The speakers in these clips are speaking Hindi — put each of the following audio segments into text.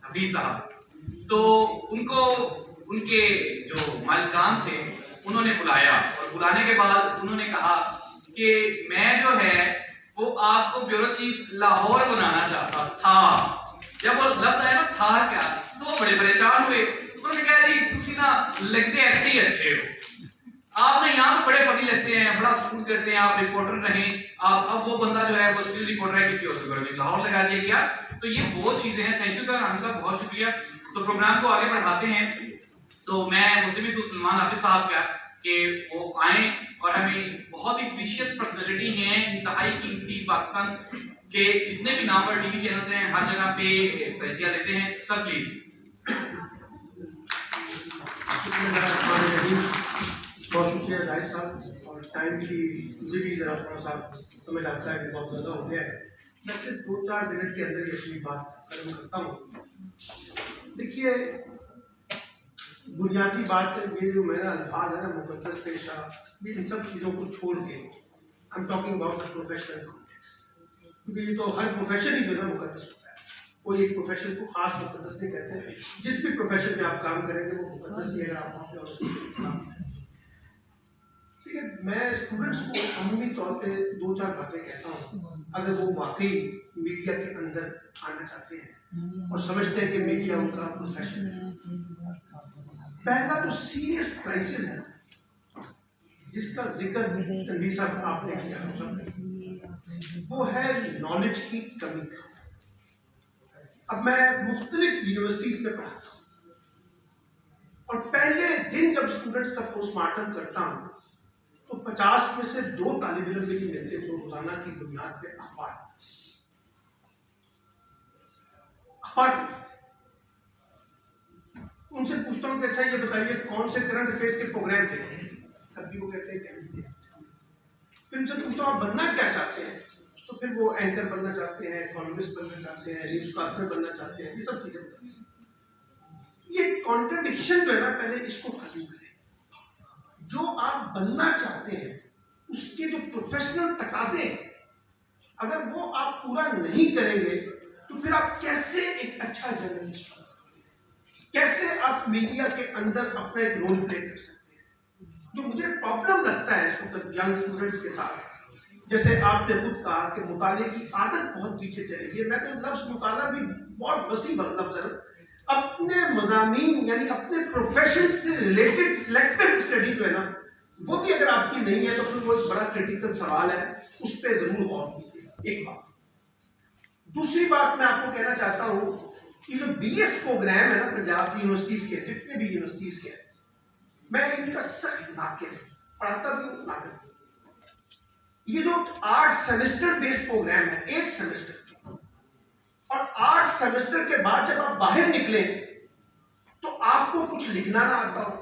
हफीज साहब, तो उनको उनके जो मालिकान थे उन्होंने बुलाया और बुलाने के बाद उन्होंने कहा कि मैं जो है वो आपको ब्यूरो चीफ लाहौर बनाना चाहता था। जब वो लफ्ज आया ना था क्या, तो वो बड़े परेशान हुए। उन्होंने कहा जी तुसी ना लगते ऐसे ही अच्छे हो, आपने यहाँ बड़े फनी लगते हैं, बड़ा सूट करते हैं, आप रिपोर्टर रहें। आप अब वो बंदा जो है वो स्टिल रिपोर्टर है, किसी और ब्यूरो चीफ लाहौर लगा दिया गया। तो ये वो चीजें हैं। थैंक यू सर, आमिर साहब बहुत शुक्रिया। तो प्रोग्राम को आगे बढ़ाते हैं। तो मैं मुल्तमिस हूं सलमान हाफिज साहब का कि वो आए और हमें बहुत ही प्रीशियस पर्सनैलिटी हैं, इंतहाई कीमती पाकिस्तान के जितने भी नामवर टीवी चैनल्स हैं हर जगह पे तजिया देते हैं। Sir please. बहुत शुक्रिया जाहिद साहब, और टाइम की मुझे भी जरा थोड़ा सा समझ आता है कि बहुत ज़्यादा हो गया है। मैं सिर्फ 2-4 मिनट के अंदर ही अपनी बात खत्म करता हूँ। देखिए, बुनियादी बात ये जो मेरा अल्फाज है ना, मुकद्दस पेशा, ये इन सब चीज़ों को छोड़ के I am talking about the professional context, क्योंकि ये तो हर प्रोफेशन ही जो है ना मुकद्दस होता है। कोई एक प्रोफेशन को खास मुकद्दस नहीं कहते हैं। जिस भी प्रोफेशन में आप काम करेंगे वो मुकद्दस ही है, आप वहाँ पे और उसके काम करें। ठीक है, मैं स्टूडेंट्स को अमूमी तौर पे 2-4 बातें कहता हूँ, अगर वो वाकई मीडिया के अंदर आना चाहते हैं और समझते हैं कि मीडिया उनका प्रोफेशन है। पहला जो सीरियस क्राइसिस है जिसका जिक्र तनवीर साहब आपने किया वो है नॉलेज की कमी का। अब मैं मुख्तलिफ यूनिवर्सिटीज में पढ़ाता हूँ और पहले दिन जब स्टूडेंट्स का पोस्टमार्टम करता हूँ तो 50 में से 2 तालिब इल्म भी मिलते जो रोजाना की बुनियाद पे अखबार उनसे पूछता हूँ कि अच्छा ये बताइए कौन से करंट अफेयर्स के प्रोग्राम थे, तब भी वो कहते हैं कि फिर उनसे पूछता हूँ आप बनना क्या चाहते हैं, तो फिर वो एंकर बनना चाहते हैं, कॉलमिस्ट बनना चाहते हैं, न्यूज कास्टर बनना चाहते हैं, ये सब चीजें बताते हैं। ये कॉन्ट्रडिक्शन जो है ना, पहले इसको खत्म करें। जो आप बनना चाहते हैं उसके जो प्रोफेशनल तकाजे हैं, अगर वो आप पूरा नहीं करेंगे तो फिर आप कैसे एक अच्छा जर्नलिस्ट बन सकते हैं, कैसे आप मीडिया के अंदर अपना एक रोल प्ले कर सकते हैं। जो मुझे प्रॉब्लम लगता है इस वक्त यंग स्टूडेंट्स के साथ, जैसे आपने खुद कहा कि मुताले की आदत बहुत पीछे चली गई। मैं तो लफ्ज मुताला भी बहुत वसी लफ्ज है। अपने मज़ामीन यानी अपने प्रोफेशन से रिलेटेड सिलेक्टिव स्टडी जो है ना, वो भी अगर आपकी नहीं है तो फिर वो एक बड़ा क्रिटिकल सवाल है, उस पर जरूर गौर कीजिए। एक बात। दूसरी बात मैं आपको कहना चाहता हूं कि जो बीएस प्रोग्राम है ना पंजाब की यूनिवर्सिटीज के, जितने भी यूनिवर्सिटीज के, मैं इनका सख्त नाकिल पढ़ाता भी हूं नाकिल। ये जो 8 सेमेस्टर बेस्ड प्रोग्राम है, 8 सेमेस्टर, और 8 सेमेस्टर के बाद जब आप बाहर निकले तो आपको कुछ लिखना ना आता हो,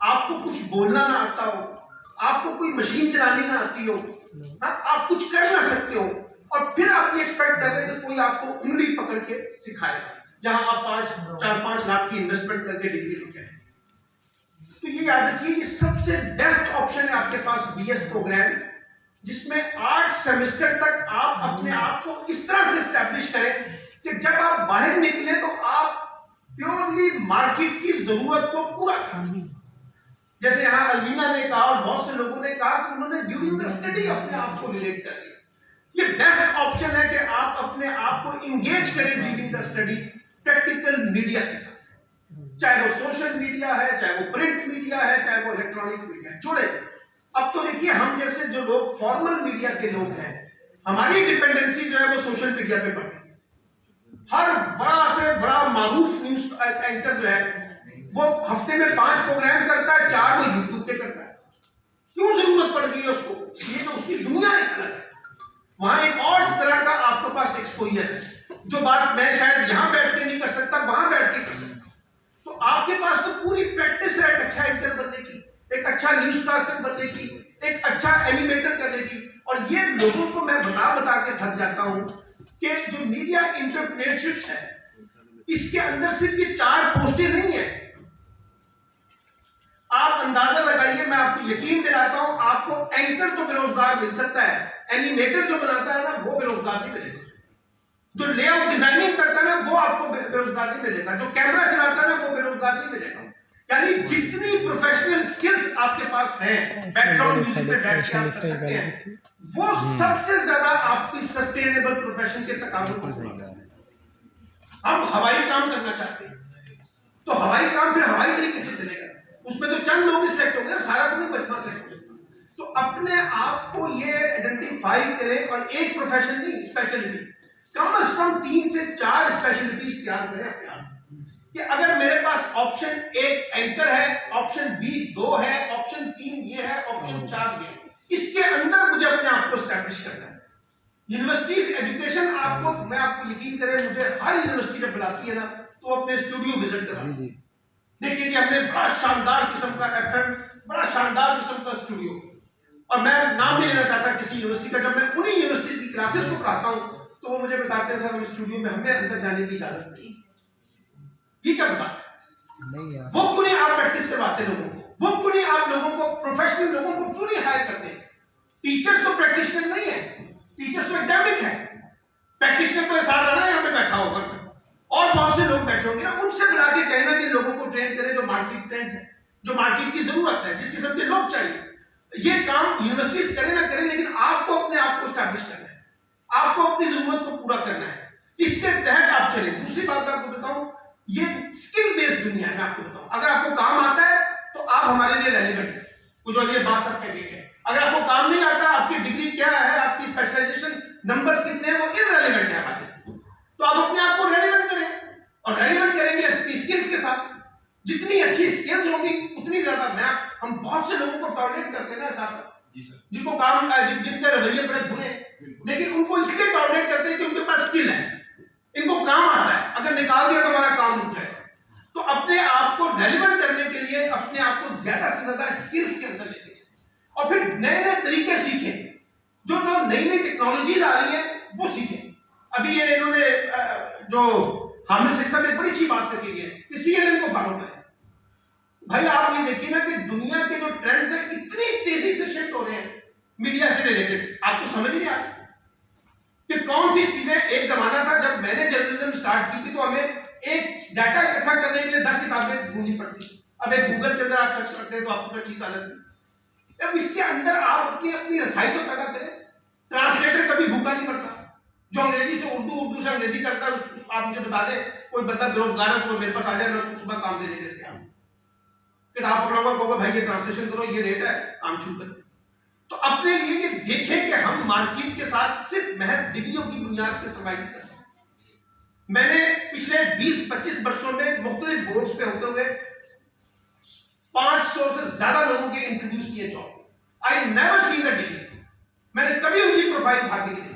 आपको कुछ बोलना ना आता हो, आपको कोई मशीन चलानी ना आती हो, आप कुछ कर ना सकते हो, और फिर आप ये एक्सपेक्ट कर रहे हैं कि कोई आपको उंगली पकड़ के सिखाएगा, जहां आप 4-5 लाख की इन्वेस्टमेंट करके डिग्री लेके आए। तो ये याद रखिए, ये सबसे बेस्ट ऑप्शन है आपके पास बीएस प्रोग्राम, जिसमें 8 सेमेस्टर तक आप अपने आप को इस तरह से एस्टैब्लिश करें कि जब आप बाहर निकले तो आप प्योरली मार्केट की जरूरत को पूरा करें। जैसे यहाँ अलवीना ने कहा और बहुत से लोगों ने कहा कि उन्होंने ड्यूरिंग द स्टडी अपने आप को रिलेट कर लिया। ये बेस्ट ऑप्शन है कि आप अपने आप को इंगेज करें during the study practical media के साथ, चाहे वो सोशल मीडिया है, चाहे वो प्रिंट मीडिया है, चाहे वो इलेक्ट्रॉनिक मीडिया, जुड़े। अब तो देखिए, हम जैसे जो लोग फॉर्मल मीडिया के लोग हैं, हमारी डिपेंडेंसी जो है वो सोशल मीडिया पे बढ़ गई। हर बड़ा से बड़ा मारूफ न्यूज एंकर जो है वो हफ्ते में 5 प्रोग्राम करता है, 4 वो यूट्यूब पे करता है। क्यों जरूरत पड़ गई है उसको? ये तो उसकी दुनिया एक अलग है, वहां एक और तरह का आपके पास एक्सपोजर है, जो बात मैं शायद यहां बैठ के नहीं कर सकता, वहां बैठ के कर सकता। तो आपके पास तो पूरी प्रैक्टिस है एक अच्छा एंकर बनने की, एक अच्छा न्यूज कास्टर बनने की, एक अच्छा एनिमेटर करने की। और ये लोगों को मैं बता के थक जाता हूं कि जो मीडिया एंटरप्रेन्योरशिप है, इसके अंदर सिर्फ ये 4 पोस्टें नहीं है। आप अंदाजा लगाइए, मैं आपको यकीन दिलाता हूं, आपको एंकर तो बेरोजगार मिल सकता है, एनिमेटर जो बनाता है ना वो बेरोजगार नहीं मिलेगा। जो लेआउट डिजाइनिंग करता है ना वो आपको बेरोजगार नहीं मिलेगा, जो कैमरा चलाता है ना वो बेरोजगार नहीं मिलेगा। यानी जितनी प्रोफेशनल स्किल्स आपके पास है, बैकग्राउंड म्यूजिक में बैठ के आप कर सकते हैं, वो सबसे ज्यादा आपकी सस्टेनेबल प्रोफेशन के तकाज़ों को पूरा करता है। हम हवाई काम करना चाहते हैं तो हवाई काम फिर हवाई तरीके से चलेगा, उसमें तो चंद लोग सिलेक्ट होंगे, सारा तो नहीं मजमा सिलेक्ट हो सकता। तो अपने आप को ये आइडेंटिफाई करें और एक प्रोफेशन नहीं, स्पेशलिटी कम से कम 3 से 4 स्पेशलिटीज तैयार करें अपने आप कि अगर मेरे पास ऑप्शन 1 एंकर है, ऑप्शन बी 2 है, ऑप्शन 3 ये है, ऑप्शन 4 ये है, इसके अंदर मुझे अपने आप को एस्टैब्लिश करना है। यूनिवर्सिटीज एजुकेशन आपको, मैं आपको यकीन करें, मुझे हर यूनिवर्सिटी जब बुलाती है ना तो अपने स्टूडियो विजिट करा, देखिए जी हमने बड़ा शानदार किस्म का एफएम, बड़ा शानदार किस्म का स्टूडियो, और मैं नाम नहीं लेना चाहता किसी यूनिवर्सिटी का, जब मैं उन्हीं यूनिवर्सिटीज की क्लासेस को पढ़ाता हूं तो वो मुझे बताते हैं सर हम स्टूडियो में हमें अंदर जाने की इजाजत नहीं। ये क्या मजाक है? वो क्यों नहीं आप प्रैक्टिस करवाते लोगों को, वो क्यों नहीं आप लोगों को, प्रोफेशनल लोगों को क्यों नहीं हायर करते? टीचर्स तो प्रैक्टिशनर नहीं है, टीचर्स तो एकेडमिक है, प्रैक्टिशनर तो एसआर राणा यहाँ पे बैठा होगा और बहुत से लोग बैठे होंगे ना, उनसे बुला के कहना कि लोगों को ट्रेन करें जो मार्केट ट्रेंड्स है, जो मार्केट की जरूरत है, जिस किस्म के लोग चाहिए। ये काम यूनिवर्सिटीज करें ना करें, लेकिन आपको अपने आप को एस्टैब्लिश करना है, आपको अपनी जरूरत को पूरा करना है, इसके तहत आप चले। दूसरी बात मैं आपको बताऊं, ये स्किल बेस्ड दुनिया है। मैं आपको बताऊं, अगर आपको काम आता है तो आप हमारे लिए रेलेवेंट है, कुछ और ये बात सब कैंडिडेट है। अगर आपको काम नहीं आता, आपकी डिग्री क्या है, आपकी स्पेशलाइजेशन नंबर्स कितने हैं, वो इररेलेवेंट है हमारे लिए। तो आप अपने आप को रेलेवेंट करें, और रेलेवेंट करेंगे अपनी स्किल्स के साथ। जितनी अच्छी स्किल्स होंगी उतनी ज्यादा, हम बहुत से लोगों को टॉलरेट करते हैं ना साहब, जिनको काम, जिनके रवैये बड़े बुरे हैं, लेकिन उनको इसलिए टॉलरेट करते हैं कि उनके पास स्किल है, इनको काम आता है, अगर निकाल दिया तो हमारा काम रुक जाएगा। तो अपने आप को रेलेवेंट करने के लिए अपने आप को ज्यादा से ज्यादा स्किल्स के अंदर लेके चलें, और फिर नए नए तरीके सीखें, जो नई नई टेक्नोलॉजीज आ रही है वो सीखें। अभी ये इन्होंने जो हामिद शेख साहब एक बड़ी अच्छी बात करके गए कि CNN को फॉलो करें। भाई आप ये देखिए ना कि दुनिया के जो ट्रेंड्स हैं इतनी तेजी से शिफ्ट हो रहे हैं मीडिया से रिलेटेड, आपको समझ नहीं आ रहा कि कौन सी चीजें। एक जमाना था जब मैंने जर्नलिज्म स्टार्ट की थी तो हमें एक डाटा इकट्ठा करने के लिए 10 किताबें ढूंढनी पड़ती। अब एक गूगल के अंदर आप सर्च करते हैं तो आपको कोई चीज आ जाती है। अब इसके अंदर आप अपनी अपनी रसाई तो पैदा करें। ट्रांसलेटर कभी भूखा नहीं पड़ता, जो अंग्रेजी से उर्दू, उर्दू से अंग्रेजी करता है, आप मुझे बता दें कोई बंदा बेरोजगार है तो मेरे पास आ जाए, मैं उसको सुबह काम देने के लिए तैयार हूं। किताब पकड़ाऊंगा, कहूंगा भाई ये ट्रांसलेशन करो, ये रेट है, काम शुरू करें। तो अपने लिए ये देखें कि हम मार्केट के साथ सिर्फ महज डिग्रियों की बुनियाद पर सर्वाइव कर सकते। मैंने पिछले 20-25 वर्षों में मुख्तलिफ बोर्ड्स पे होते हुए 500 से ज्यादा लोगों के इंट्रोड्यूस किए job. I never seen a degree, मैंने कभी उनकी प्रोफाइल भाग नहीं देखी।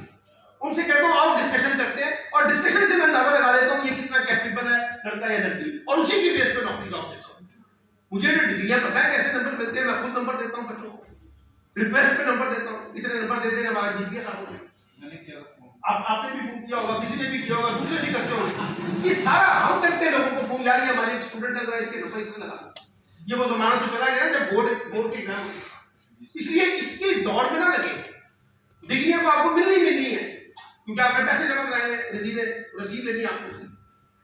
उनसे कहता हूं आओ डिस्कशन करते हैं, और डिस्कशन से मैं अंदाजा लगा लेता हूं ये कितना कैपेबल है लड़का या लड़की, और उसी की बेस पे नौकरी जॉब देता हूं। मुझे जो डिग्रियां पता है कैसे नंबर मिलते हैं, मैं खुद नंबर देता हूं बच्चों को, रिक्वेस्ट पे नंबर देता हूं, इतने नंबर दे देना हमारा जीपीए खराब हो जाएगा। आपने भी फोन किया होगा, किसी ने भी किया होगा, दूसरे भी करते होंगे। ये सारा हम करते हैं लोगों को फोन, यार ये हमारे स्टूडेंट है, जरा इसके नंबर इतने लगा। ये वो जमाना तो चला गया जब बोर्ड के एग्जाम, इसलिए इसकी दौड़ में ना लगे। डिग्रियां तो आपको मिलनी है क्योंकि आपने पैसे जमा कराए हैं, रसीद लेनी आपको उसकी।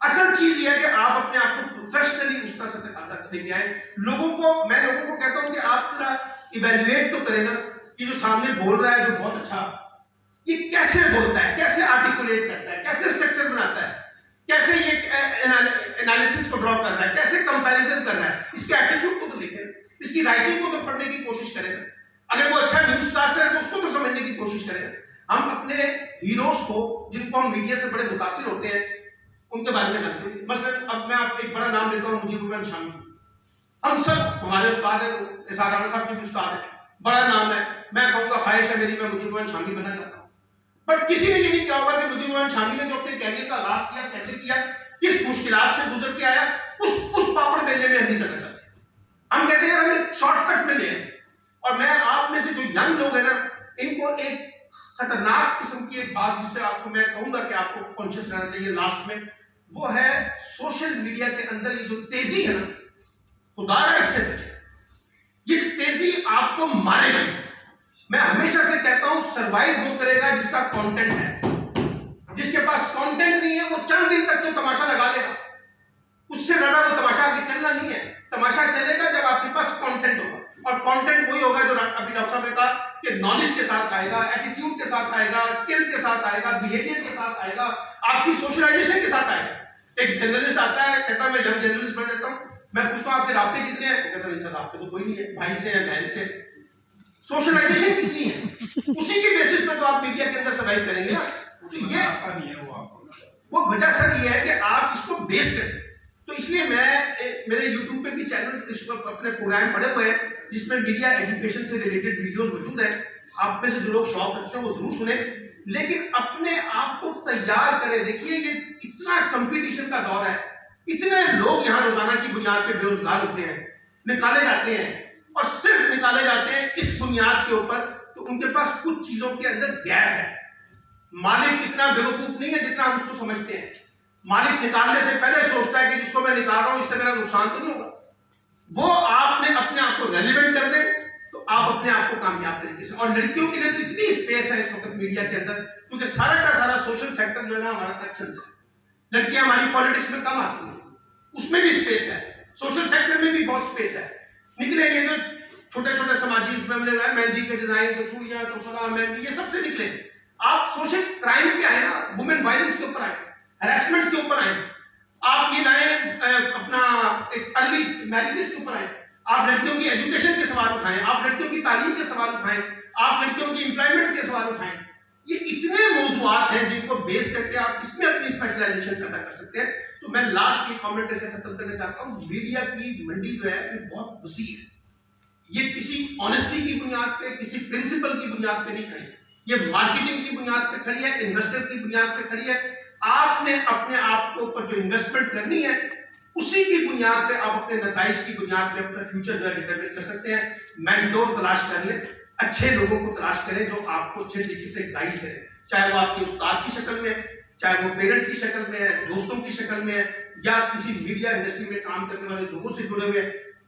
असल चीज ये है कि आप अपने आप को प्रोफेशनली उस तरह से तकाजा लेके आए। मैं लोगों को कहता हूं कि आप थोड़ा इवैल्यूएट तो करें ना कि जो सामने बोल रहा है, जो बहुत अच्छा, ये कैसे बोलता है, कैसे आर्टिकुलेट करता है, कैसे स्ट्रक्चर बनाता है, कैसे ये एनालिसिस को ड्रॉ कर रहा है, कैसे कंपैरिजन कर रहा है, इसके एटीट्यूड को तो देखें, इसकी राइटिंग को तो पढ़ने की कोशिश करें। अगर वो अच्छा न्यूज कास्टर है तो उसको तो समझने की कोशिश करें। हम अपने हीरोज को, जिनको हम मीडिया से बड़े मुतासिर होते हैं, उनके बारे में जानते हैं। मसलन अब मैं आप एक बड़ा नाम लेता हूं, मुजीबुर शामी। हम सब, हमारे उस्ताद है, एसआर राणा साहब के भी उस्ताद है, बड़ा नाम है। मैं कहूंगा ख्वाहिश है मेरी, मैं मुजीबुर शामी बनना चाहता हूं। बट किसी ने ये नहीं कहा होगा कि मुजीबुर शामी ने जो अपने कैरियर का आगाज किया, कैसे किया, किस मुश्किलात से गुजर के आया, उस पापड़ बेलने में हम नहीं चलना चाहते। हम कहते हैं हमें शॉर्टकट में ले। और मैं आप में से जो यंग लोग हैं ना, इनको एक खतरनाक किस्म की एक बात जिससे आपको मैं कहूंगा कि आपको कॉन्शियस रहना चाहिए लास्ट में, वो है सोशल मीडिया के अंदर ये जो तेजी है ना, खुदारा इससे बचे। ये तेजी आपको मारेगा। मैं हमेशा से कहता हूं सर्वाइव वो करेगा जिसका कंटेंट है, जिसके जिसके पास कंटेंट नहीं है वो चंद दिन तक तो तमाशा लगा लेगा, उससे ज्यादा वो तमाशा आगे चलना नहीं है। तमाशा चलेगा जब आपके पास कंटेंट होगा, और कंटेंट वही होगा जो अभी डॉक्टर साहब ने कहा कि नॉलेज के साथ आएगा, एटीट्यूड के साथ आएगा, स्किल के साथ आएगा, बिहेवियर के साथ आएगा, आपकी सोशलाइजेशन के साथ आएगा। एक जर्नलिस्ट आता है, कहता है मैं यंग जर्नलिस्ट बन जाता हूँ, मैं पूछता हूँ आपके राब्ते कितने हैं, कहता नहीं सर राब्ते तो कोई नहीं है, भाई से या बहन से। सोशलाइजेशन कितनी है, उसी के बेसिस पे तो आप मीडिया के अंदर सर्वाइव करेंगे ना। तो ये वो वजह सर ये है कि आप इसको बेस करें। तो इसलिए मैं मेरे YouTube पे भी चैनल इस पर अपने प्रोग्राम पड़े हुए हैं जिसमें मीडिया एजुकेशन से रिलेटेड वीडियोस मौजूद हैं। आप में से जो लोग शौक रखते हैं वो जरूर सुने, लेकिन अपने आप को तैयार करें। देखिए ये इतना कंपटीशन का दौर है, इतने लोग यहाँ रोजाना की बुनियाद पे बेरोजगार होते हैं, निकाले जाते हैं, और सिर्फ निकाले जाते हैं इस बुनियाद के ऊपर तो उनके पास कुछ चीजों के अंदर गैप है। मालिक इतना बेवकूफ नहीं है जितना हम उसको समझते हैं। मालिक निकालने से पहले सोचता है कि जिसको मैं निकाल रहा हूं इससे मेरा नुकसान तो नहीं होगा। वो आपने अपने आप को रेलिवेंट कर दे तो आप अपने आप को कामयाब तरीके से। और लड़कियों के लिए तो इतनी स्पेस है इस वक्त मीडिया के अंदर, क्योंकि सारा का सारा सोशल सेक्टर जो है ना हमारा एक्शन है। लड़कियां हमारी पॉलिटिक्स में कम आती हैं, उसमें भी स्पेस है, सोशल सेक्टर में भी बहुत स्पेस है। निकले ये जो छोटे छोटे समाजी मेहंदी के डिजाइन, तो चूड़ियां, तो फला मेहंदी, ये सबसे निकले। आप सोशल क्राइम पे आए ना, वुमेन वायलेंस के ऊपर आए, हैरेसमेंट के ऊपर आए, आप ये लाए अपना अर्ली मैरिजेस के ऊपर आए, आप लड़कियों की एजुकेशन के सवाल उठाएं, आप लड़कियों की तालीम के सवाल उठाएं, आप लड़कियों की एम्प्लॉयमेंट के सवाल उठाएं। ये इतने मौजूआत हैं जिनको बेस करके आप इसमें अपनी स्पेशलाइजेशन पैदा कर सकते हैं। तो मैं लास्ट की कमेंट करके खत्म करना चाहता हूँ, मीडिया की मंडी जो है ये बहुत वसी है। ये किसी ऑनेस्टी की बुनियाद पे, किसी प्रिंसिपल की बुनियाद पे नहीं खड़ी है, ये मार्केटिंग की बुनियाद पे खड़ी है, इन्वेस्टर्स की बुनियाद पे खड़ी है। आपने अपने आप के ऊपर जो इन्वेस्टमेंट करनी है उसी की बुनियाद पे आप अपने नताइज की बुनियाद पे अपना फ्यूचर जो है डिटरमिन कर सकते हैं। मेंटोर तलाश कर लें, अच्छे लोगों को तलाश करें जो आपको अच्छे तरीके से गाइड करें, चाहे वो आपके उस्ताद की शक्ल में, चाहे वो पेरेंट्स की शक्ल में है, दोस्तों की शक्ल में है, या किसी मीडिया इंडस्ट्री में काम करने वाले लोगों से जुड़े हुए।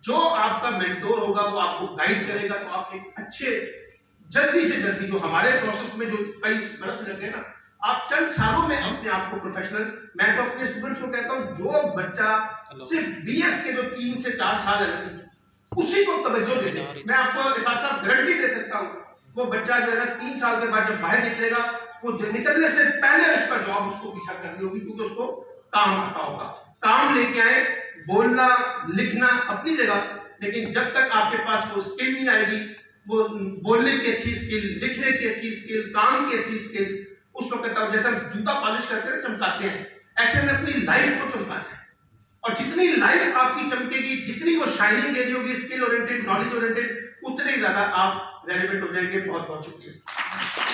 जो आपका मेंटोर होगा वो आपको गाइड करेगा, तो आप एक अच्छे जल्दी से जल्दी, जो हमारे प्रोसेस में जो 22 बरस लगे ना, आप चंद सालों में अपने आप को प्रोफेशनल। मैं तो अपने स्टूडेंट्स को कहता हूं जो बच्चा सिर्फ बीएस के जो 3 से 4 साल है उसी को तवज्जो दे दे, मैं आपको साथ गारंटी दे सकता हूं वो बच्चा जो है ना 3 साल के बाद जब बाहर निकलेगा, वो निकलने से पहले उसका जॉब उसको पीछा करनी होगी, क्योंकि उसको काम आता होगा। काम लेके आए, बोलना लिखना अपनी जगह, लेकिन जब तक आपके पास वो स्किल नहीं आएगी, वो बोलने की अच्छी स्किल, लिखने की अच्छी स्किल, काम की अच्छी स्किल, उस वक्त तक जैसे हम जूता पॉलिश करते हैं चमकाते हैं, ऐसे में अपनी लाइफ को चमकाना है। और जितनी लाइफ आपकी चमकेगी, जितनी वो शाइनिंग दे रही होगी, स्किल ओरिएंटेड, नॉलेज ओरिएंटेड, उतने ही ज्यादा आप रेलिवेंट हो जाएंगे। बहुत बहुत शुक्रिया।